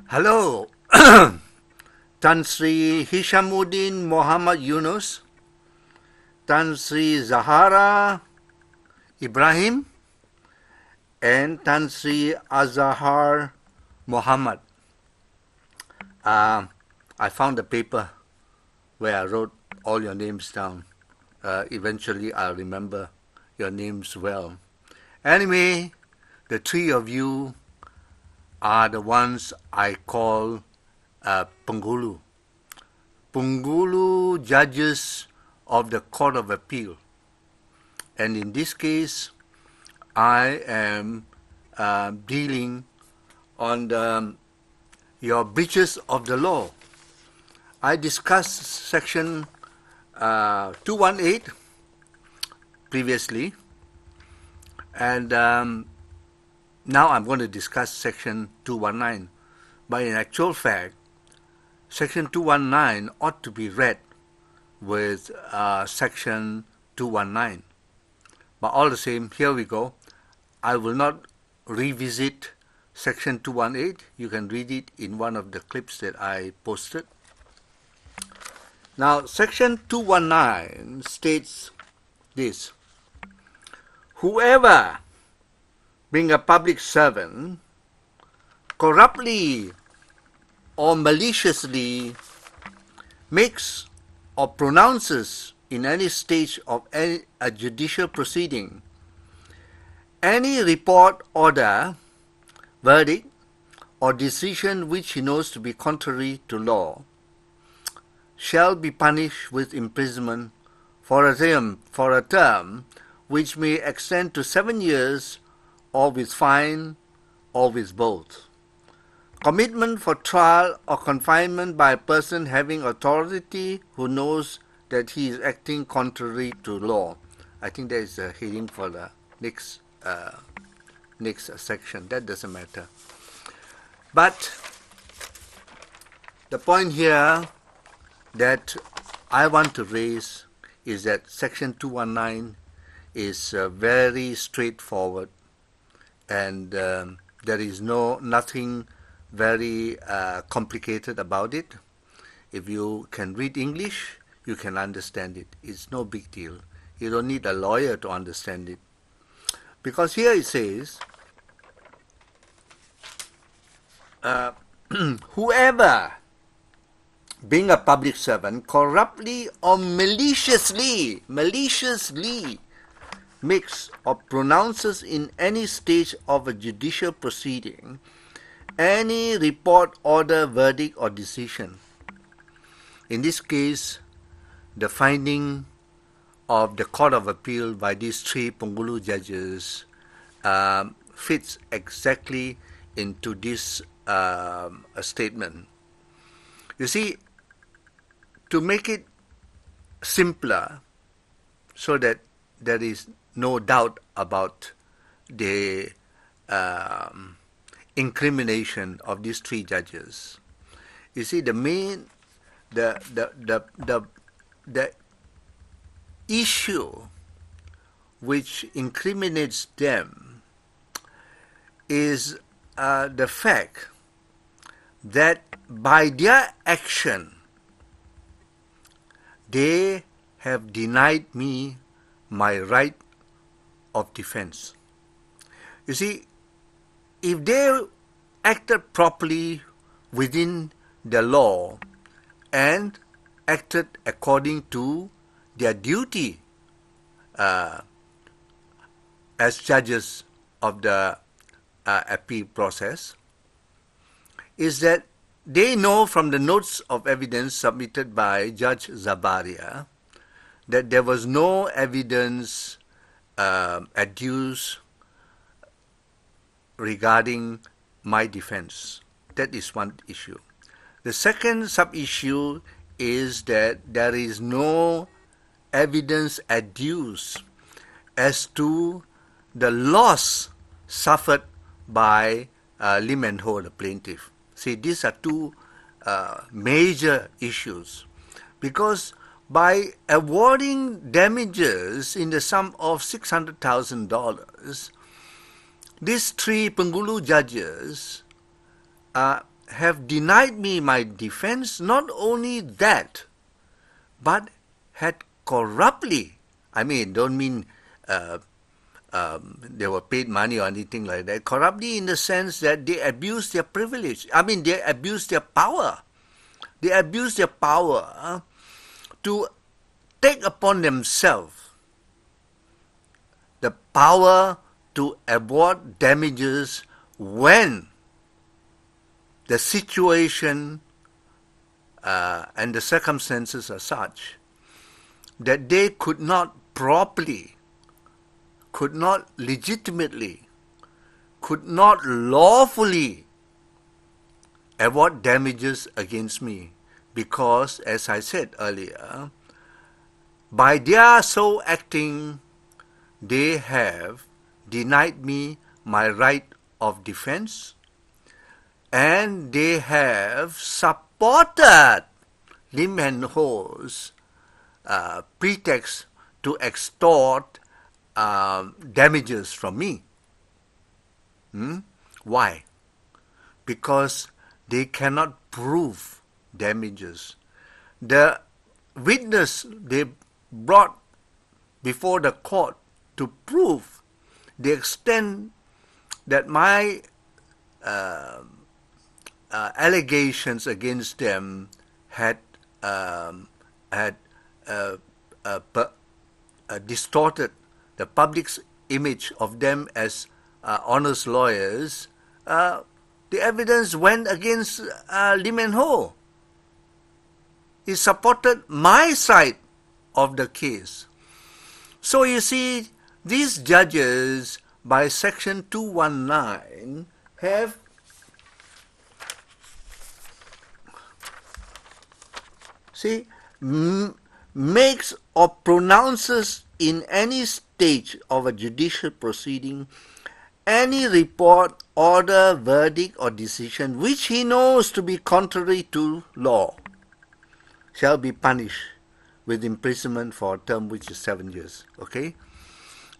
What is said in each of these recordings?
Hello, Tan Sri Hishamuddin Muhammad Yunus, Tan Sri Zahara Ibrahim, and Tan Sri Azahar Muhammad. I found a paper where I wrote all your names down. Eventually, I'll remember your names well. Anyway, the three of you are the ones I call Penghulu. Penghulu judges of the Court of Appeal. And in this case, I am dealing on your breaches of the law. I discussed section 218 previously, and now I'm going to discuss section 219. But in actual fact, section 219 ought to be read with section 219. But all the same, here we go. I will not revisit section 218. You can read it in one of the clips that I posted. Now, section 219 states this: whoever, being a public servant, corruptly or maliciously makes or pronounces in any stage of a judicial proceeding any report, order, verdict, or decision which he knows to be contrary to law, shall be punished with imprisonment for a term which may extend to 7 years, or with fine, or with both. Commitment for trial or confinement by a person having authority who knows that he is acting contrary to law. I think there is a heading for the next section. That doesn't matter. But the point here that I want to raise is that section 219 is very straightforward, and there is nothing very complicated about it. If you can read English, you can understand it. It's no big deal. You don't need a lawyer to understand it. Because here it says, whoever, being a public servant, corruptly or maliciously makes or pronounces in any stage of a judicial proceeding any report, order, verdict, or decision. In this case, the finding of the Court of Appeal by these three Penghulu judges fits exactly into this statement. You see, to make it simpler so that there is no doubt about the incrimination of these three judges, you see, the issue which incriminates them is the fact that by their action they have denied me my right of defense. You see, if they acted properly within the law and acted according to their duty as judges of the appeal process, is that they know from the notes of evidence submitted by Judge Zabaria that there was no evidence adduced regarding my defense. That is one issue. The second sub-issue is that there is no evidence adduced as to the loss suffered by Lim and Ho, the plaintiff. See, these are two major issues, because by awarding damages in the sum of $600,000, these three Penghulu judges have denied me my defense. Not only that, but had corruptly, I mean, don't mean they were paid money or anything like that, corruptly in the sense that they abused their privilege. I mean, they abused their power. They abused their power to take upon themselves the power to award damages when the situation and the circumstances are such that they could not properly, could not legitimately, could not lawfully award damages against me, because, as I said earlier, by their so acting, they have denied me my right of defense, and they have supported Lim and Ho's pretext to extort damages from me. Why? Because they cannot prove damages. The witness they brought before the court to prove the extent that my allegations against them had distorted the public's image of them as honest lawyers. The evidence went against Lim and Ho. It supported my side of the case. So you see, these judges, by Section 219, have makes or pronounces in any stage of a judicial proceeding any report, order, verdict, or decision which he knows to be contrary to law shall be punished with imprisonment for a term which is 7 years. Okay?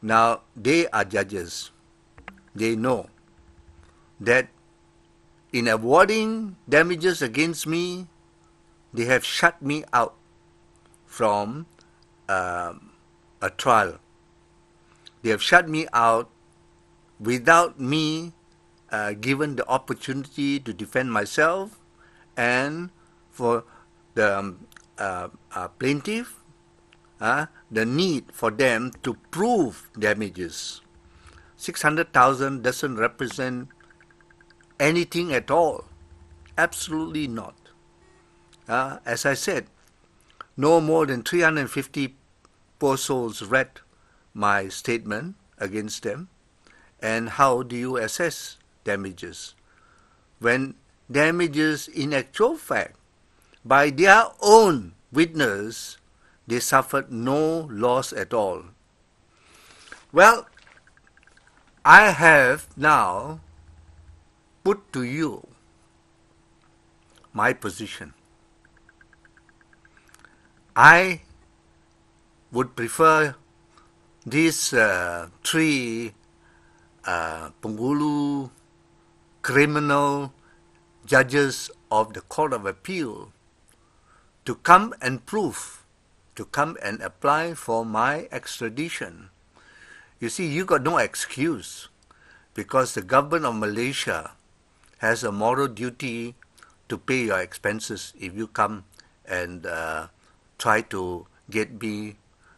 Now, they are judges. They know that in awarding damages against me, they have shut me out from a trial. They have shut me out without me given the opportunity to defend myself, and for the plaintiff, the need for them to prove damages. 600,000 doesn't represent anything at all. Absolutely not. As I said, no more than 350 poor souls read my statement against them. And how do you assess damages? When damages, in actual fact, by their own witness, they suffered no loss at all. Well, I have now put to you my position. I would prefer these three Bengkulu criminal judges of the Court of Appeal to come and prove, to come and apply for my extradition. You see, you got no excuse, because the government of Malaysia has a moral duty to pay your expenses if you come and try to get me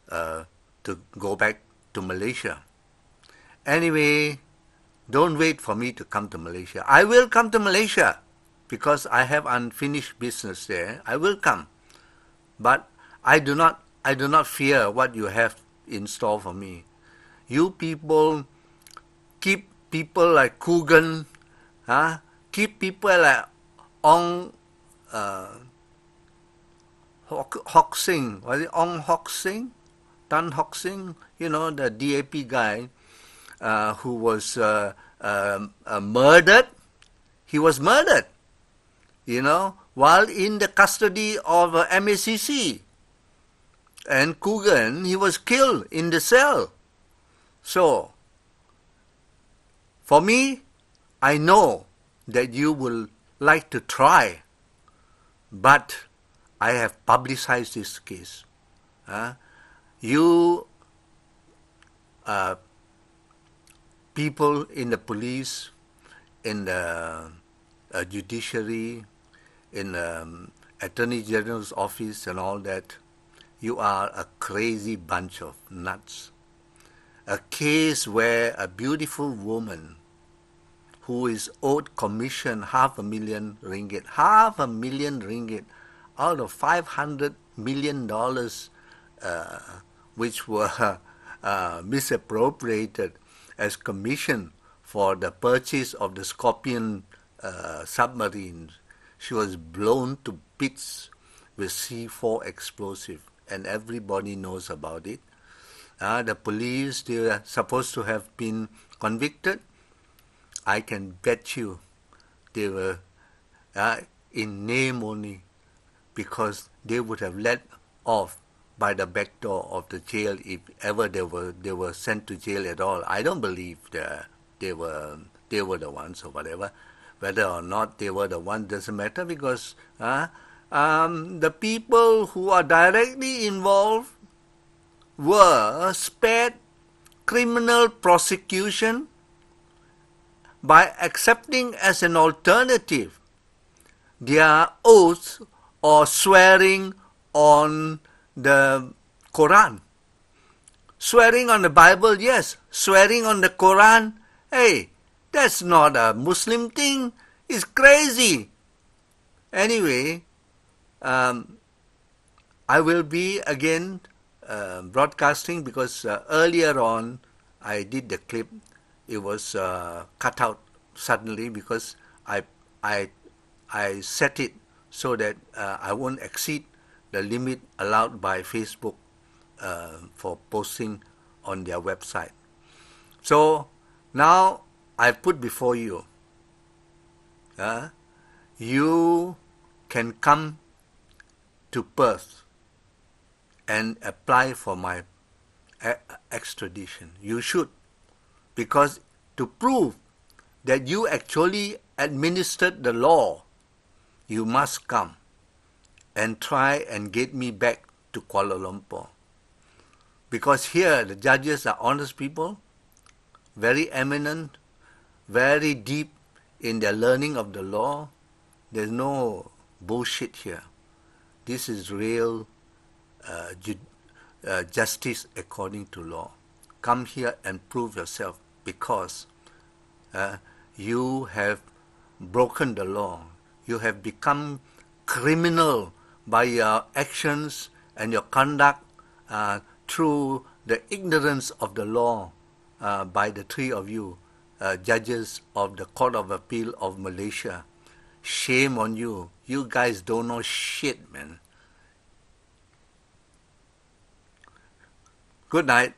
to go back to Malaysia. Anyway, don't wait for me to come to Malaysia. I will come to Malaysia because I have unfinished business there. I will come. But I do not fear what you have in store for me. You people keep people like Coogan, keep people like Ong Hock Sing, was it Ong Hock Sing? Tan Hock Sing, you know, the DAP guy who was murdered. He was murdered, you know, while in the custody of MACC. And Coogan, he was killed in the cell. So, for me, I know that you will like to try, but I have publicized this case. You people in the police, in the judiciary, in the Attorney General's office and all that, you are a crazy bunch of nuts. A case where a beautiful woman who is owed commission $500,000 ringgit out of $500 million which were misappropriated as commission for the purchase of the Scorpion submarines. She was blown to bits with C4 explosive, and everybody knows about it. The police, they were supposed to have been convicted. I can bet you they were in name only, because they would have let off by the back door of the jail if ever they were sent to jail at all. I don't believe they were the ones or whatever. Whether or not they were the ones doesn't matter, because the people who are directly involved were spared criminal prosecution by accepting as an alternative their oaths or swearing on the Quran. Swearing on the Bible, yes. Swearing on the Quran, hey, that's not a Muslim thing. It's crazy. Anyway, I will be again broadcasting, because earlier on I did the clip. It was cut out suddenly because I set it so that I won't exceed the limit allowed by Facebook for posting on their website. So now I put before you, you can come to Perth and apply for my extradition. You should, because to prove that you actually administered the law, you must come and try and get me back to Kuala Lumpur. Because here the judges are honest people, very eminent, very deep in their learning of the law. There's no bullshit here. This is real justice according to law. Come here and prove yourself, because you have broken the law. You have become criminal by your actions and your conduct through the ignorance of the law by the three of you, judges of the Court of Appeal of Malaysia. Shame on you. You guys don't know shit, man. Good night.